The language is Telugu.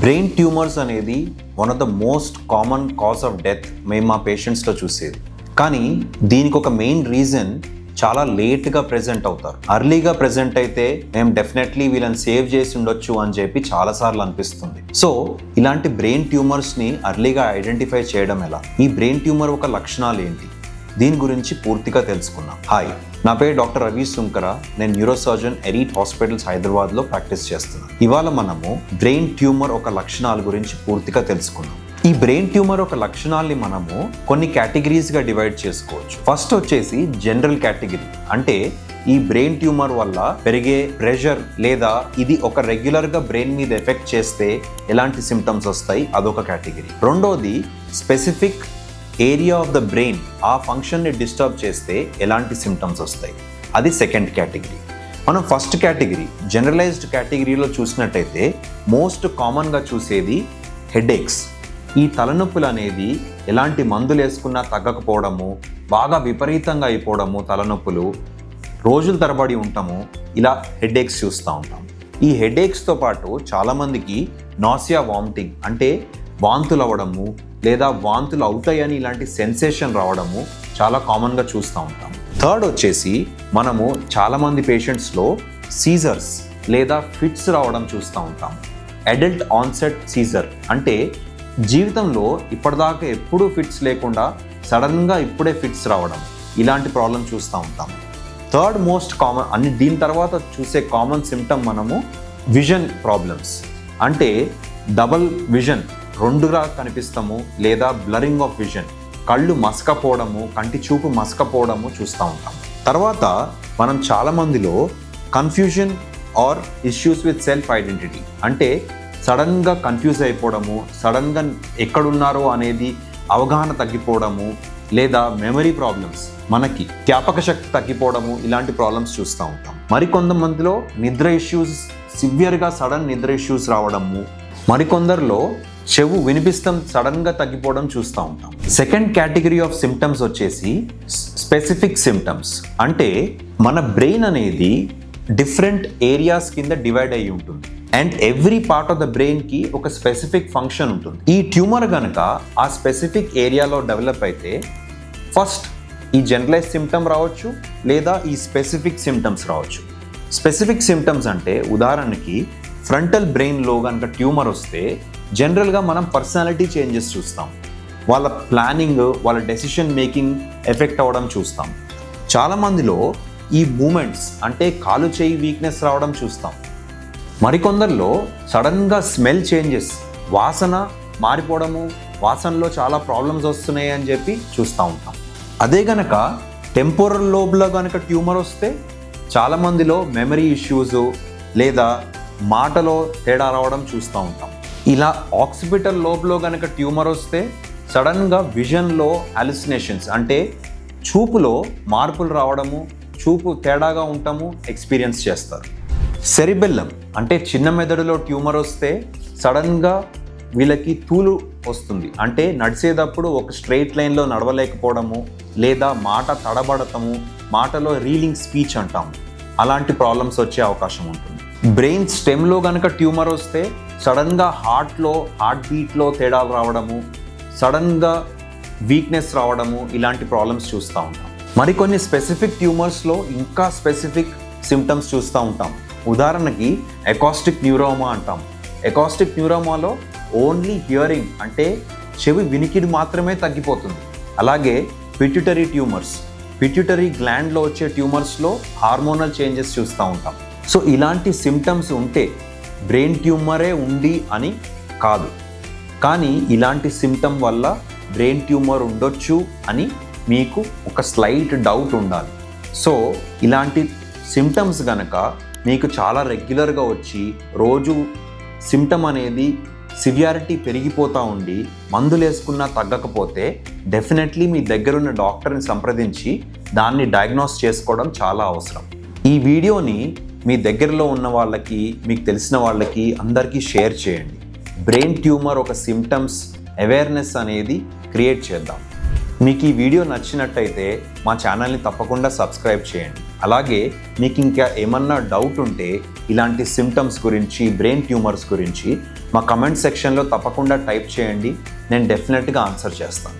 బ్రెయిన్ ట్యూమర్స్ అనేది one of the most common cause of death మేము మా పేషెంట్స్లో చూసేది. కానీ దీనికి ఒక మెయిన్ రీజన్ చాలా లేట్గా ప్రెజెంట్ అవుతారు. అర్లీగా ప్రెజెంట్ అయితే మేము డెఫినెట్లీ వీళ్ళని సేవ్ చేసి ఉండొచ్చు అని చెప్పి చాలాసార్లు అనిపిస్తుంది. సో ఇలాంటి బ్రెయిన్ ట్యూమర్స్ని అర్లీగా ఐడెంటిఫై చేయడం ఎలా, ఈ బ్రెయిన్ ట్యూమర్ ఒక లక్షణాలు ఏంటి, దీని గురించి పూర్తిగా తెలుసుకున్నాం. హాయ్, నా పేరు డాక్టర్ రవి సుంకర. నేను న్యూరోసర్జన్ ఎలీట్ హాస్పిటల్స్ హైదరాబాద్లో ప్రాక్టీస్ చేస్తున్నాను. ఇవాళ మనము బ్రెయిన్ ట్యూమర్ ఒక లక్షణాల గురించి పూర్తిగా తెలుసుకున్నాం. ఈ బ్రెయిన్ ట్యూమర్ ఒక లక్షణాలని మనము కొన్ని కేటగిరీస్గా డివైడ్ చేసుకోవచ్చు. ఫస్ట్ వచ్చేసి జనరల్ కేటగిరీ, అంటే ఈ బ్రెయిన్ ట్యూమర్ వల్ల పెరిగే ప్రెషర్ లేదా ఇది ఒక రెగ్యులర్గా బ్రెయిన్ మీద ఎఫెక్ట్ చేస్తే ఎలాంటి సిమ్టమ్స్ వస్తాయి, అదొక కేటగిరీ. రెండోది specific area of the brain, ఆ ఫంక్షన్ని డిస్టర్బ్ చేస్తే ఎలాంటి సిమ్టమ్స్ వస్తాయి, అది సెకండ్ కేటగిరీ. మనం ఫస్ట్ కేటగిరీ జనరలైజ్డ్ కేటగిరీలో చూసినట్టయితే మోస్ట్ కామన్గా చూసేది హెడేక్స్. ఈ తలనొప్పులు అనేది ఎలాంటి మందులు వేసుకున్నా తగ్గకపోవడము, బాగా విపరీతంగా అయిపోవడము, తలనొప్పులు రోజుల తరబడి ఉంటాము, ఇలా హెడేక్స్ చూస్తూ ఉంటాం. ఈ హెడేక్స్తో పాటు చాలామందికి నాసియా, వామిటింగ్ అంటే వాంతులు అవ్వడము లేదా వాంతులు అవుతాయని ఇలాంటి సెన్సేషన్ రావడము చాలా కామన్గా చూస్తూ ఉంటాం. థర్డ్ వచ్చేసి మనము చాలామంది పేషెంట్స్లో సీజర్స్ లేదా ఫిట్స్ రావడం చూస్తూ ఉంటాం. అడల్ట్ ఆన్సెట్ సీజర్ అంటే జీవితంలో ఇప్పటిదాకా ఎప్పుడూ ఫిట్స్ లేకుండా సడన్గా ఇప్పుడే ఫిట్స్ రావడం, ఇలాంటి ప్రాబ్లం చూస్తూ ఉంటాం. థర్డ్ మోస్ట్ కామన్ దీని తర్వాత చూసే కామన్ సిమ్టమ్ మనము విజన్ ప్రాబ్లమ్స్, అంటే డబల్ విజన్, రెండుగా కనిపిస్తాము లేదా బ్లరింగ్ ఆఫ్ విజన్, కళ్ళు మసకపోవడము, కంటి చూపు మసకపోవడము చూస్తూ ఉంటాం. తర్వాత మనం చాలామందిలో confusion or issues with self identity, అంటే సడన్గా కన్ఫ్యూజ్ అయిపోవడము, సడన్గా ఎక్కడున్నారో అనేది అవగాహన తగ్గిపోవడము, లేదా మెమరీ ప్రాబ్లమ్స్, మనకి జ్ఞాపక శక్తి తగ్గిపోవడము, ఇలాంటి ప్రాబ్లమ్స్ చూస్తూ ఉంటాం. మరికొంతమందిలో నిద్ర ఇష్యూస్, సివియర్గా సడన్ నిద్ర ఇష్యూస్ రావడము, మరికొందరిలో చెవు వినిపిస్తాం సడన్గా తగ్గిపోవడం చూస్తూ ఉంటాం. సెకండ్ కేటగిరీ ఆఫ్ సిమ్టమ్స్ వచ్చేసి స్పెసిఫిక్ సిమ్టమ్స్, అంటే మన బ్రెయిన్ అనేది డిఫరెంట్ ఏరియాస్ కింద డివైడ్ అయ్యి ఉంటుంది and every part of the బ్రెయిన్కి ఒక స్పెసిఫిక్ ఫంక్షన్ ఉంటుంది. ఈ ట్యూమర్ కనుక ఆ స్పెసిఫిక్ ఏరియాలో డెవలప్ అయితే ఫస్ట్ ఈ జనరలైజ్ సిమ్టమ్ రావచ్చు లేదా ఈ స్పెసిఫిక్ సిమ్టమ్స్ రావచ్చు. స్పెసిఫిక్ సిమ్టమ్స్ అంటే ఉదాహరణకి ఫ్రంటల్ బ్రెయిన్లో కనుక ట్యూమర్ వస్తే జనరల్గా మనం పర్సనాలిటీ చేంజెస్ చూస్తాం, వాళ్ళ ప్లానింగ్, వాళ్ళ డెసిషన్ మేకింగ్ ఎఫెక్ట్ అవ్వడం చూస్తాం. చాలామందిలో ఈ మూమెంట్స్ అంటే కాలు చేయి వీక్నెస్ రావడం చూస్తాం. మరికొందరిలో సడన్గా స్మెల్ చేంజెస్, వాసన మారిపోవడము, వాసనలో చాలా ప్రాబ్లమ్స్ వస్తున్నాయి అని చెప్పి చూస్తూ ఉంటాం. అదే కనుక టెంపోరల్ లోబ్లో కనుక ట్యూమర్ వస్తే చాలామందిలో మెమరీ ఇష్యూస్ లేదా మాటలో తేడా రావడం చూస్తూ ఉంటాం. ఇలా ఆక్సిపిటల్ లోబ్లో కనుక ట్యూమర్ వస్తే సడన్గా విజన్లో హాలుసినేషన్స్, అంటే చూపులో మార్పులు రావడము, చూపు తేడాగా ఉండటము ఎక్స్పీరియన్స్ చేస్తారు. సెరిబెల్లం అంటే చిన్న మెదడులో ట్యూమర్ వస్తే సడన్గా వీళ్ళకి తూలు వస్తుంది, అంటే నడిచేటప్పుడు ఒక స్ట్రెయిట్ లైన్లో నడవలేకపోవడము లేదా మాట తడబడటము, మాటలో రీలింగ్ స్పీచ్ అంటాము, అలాంటి ప్రాబ్లమ్స్ వచ్చే అవకాశం ఉంటుంది. బ్రెయిన్ స్టెమ్లో కనుక ట్యూమర్ వస్తే సడన్గా హార్ట్ బీట్లో తేడాలు రావడము, సడన్గా వీక్నెస్ రావడము, ఇలాంటి ప్రాబ్లమ్స్ చూస్తూ ఉంటాం. మరికొన్ని స్పెసిఫిక్ ట్యూమర్స్లో ఇంకా స్పెసిఫిక్ సిమ్టమ్స్ చూస్తూ ఉంటాం. ఉదాహరణకి ఎకాస్టిక్ న్యూరోమా అంటాం. ఎకాస్టిక్ న్యూరోమాలో ఓన్లీ హియరింగ్, అంటే చెవి వినికిడి మాత్రమే తగ్గిపోతుంది. అలాగే పిట్యూటరీ ట్యూమర్స్, పిట్యూటరీ గ్లాండ్లో వచ్చే ట్యూమర్స్లో హార్మోనల్ చేంజెస్ చూస్తూ ఉంటాం. సో ఇలాంటి సిమ్టమ్స్ ఉంటే బ్రెయిన్ ట్యూమరే ఉంది అని కాదు, కానీ ఇలాంటి సిమ్టమ్ వల్ల బ్రెయిన్ ట్యూమర్ ఉండొచ్చు అని మీకు ఒక స్లైట్ డౌట్ ఉండాలి. సో ఇలాంటి సిమ్టమ్స్ కనుక మీకు చాలా రెగ్యులర్గా వచ్చి రోజు సిమ్టమ్ అనేది సివియారిటీ పెరిగిపోతూ ఉండి మందులు వేసుకున్నా తగ్గకపోతే డెఫినెట్లీ మీ దగ్గరున్న డాక్టర్ని సంప్రదించి దాన్ని డయాగ్నోస్ చేసుకోవడం చాలా అవసరం. ఈ వీడియోని మీ దగ్గరలో ఉన్న వాళ్ళకి, మీకు తెలిసిన వాళ్ళకి అందరికీ షేర్ చేయండి. బ్రెయిన్ ట్యూమర్ ఒక సిమ్టమ్స్ అవేర్నెస్ అనేది క్రియేట్ చేద్దాం. మీకు ఈ వీడియో నచ్చినట్టయితే మా ఛానల్ని తప్పకుండా సబ్స్క్రైబ్ చేయండి. అలాగే మీకు ఇంకా ఏమన్నా డౌట్ ఉంటే ఇలాంటి సిమ్టమ్స్ గురించి, బ్రెయిన్ ట్యూమర్స్ గురించి మా కమెంట్ సెక్షన్లో తప్పకుండా టైప్ చేయండి, నేను డెఫినెట్గా ఆన్సర్ చేస్తాను.